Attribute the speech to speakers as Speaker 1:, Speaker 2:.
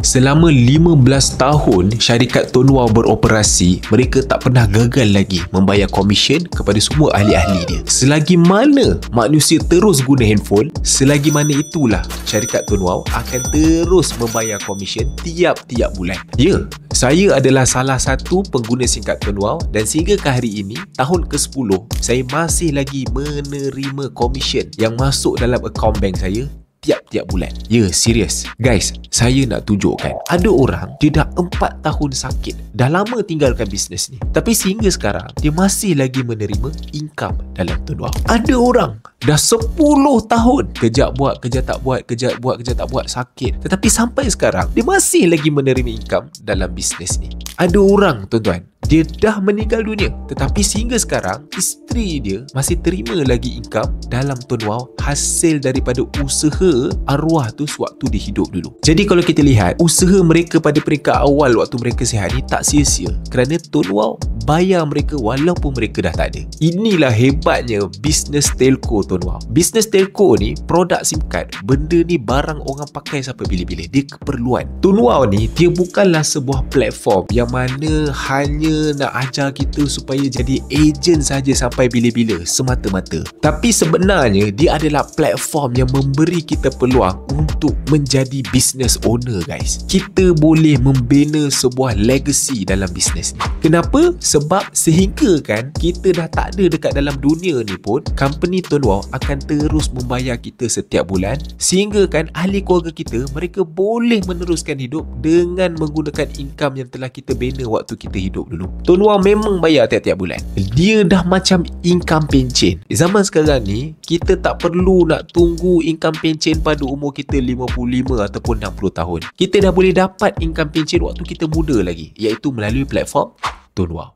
Speaker 1: Selama 15 tahun syarikat Tun Wow beroperasi, mereka tak pernah gagal lagi membayar komisen kepada semua ahli-ahli dia. Selagi mana manusia terus guna handphone, selagi mana itulah syarikat Tun Wow akan terus membayar komisen tiap-tiap bulan. Ya, saya adalah salah satu pengguna SIM kad Tun Wow dan sehingga ke hari ini, tahun ke-10, saya masih lagi menerima komisen yang masuk dalam akaun bank saya tiap-tiap bulan. Ya, serius. Guys, saya nak tunjukkan. Ada orang, dia dah 4 tahun sakit. Dah lama tinggalkan bisnes ni. Tapi sehingga sekarang, dia masih lagi menerima income dalam Tun Wow. Ada orang, dah 10 tahun. Kejap buat, kejap tak buat, kejap buat, kejap tak buat, sakit. Tetapi sampai sekarang, dia masih lagi menerima income dalam bisnes ni. Ada orang, tuan-tuan, dia dah meninggal dunia, tetapi sehingga sekarang isteri dia masih terima lagi income dalam Tun Wow hasil daripada usaha arwah tu sewaktu dia hidup dulu. Jadi kalau kita lihat usaha mereka pada peringkat awal waktu mereka sihat ni tak sia-sia, kerana Tun Wow bayar mereka walaupun mereka dah tak ada. Inilah hebatnya bisnes telco Tun Wow. Bisnes telco ni, produk SIM card, benda ni barang orang pakai sampai bila-bila. Dia keperluan. Tun Wow ni, dia bukanlah sebuah platform yang mana hanya nak ajar kita supaya jadi ejen saja sampai bila-bila semata-mata. Tapi sebenarnya dia adalah platform yang memberi kita peluang untuk menjadi business owner, guys. Kita boleh membina sebuah legacy dalam bisnes ni. Kenapa? Sebab sehingga kan kita dah tak ada dekat dalam dunia ni pun, company Tun Wow akan terus membayar kita setiap bulan, sehingga kan ahli keluarga kita, mereka boleh meneruskan hidup dengan menggunakan income yang telah kita bina waktu kita hidup dulu. Tun Wow memang bayar tiap-tiap bulan. Dia dah macam income pencen. Zaman sekarang ni, kita tak perlu nak tunggu income pencen pada umur kita 55 ataupun 60 tahun. Kita dah boleh dapat income pencen waktu kita muda lagi, iaitu melalui platform Tun Wow.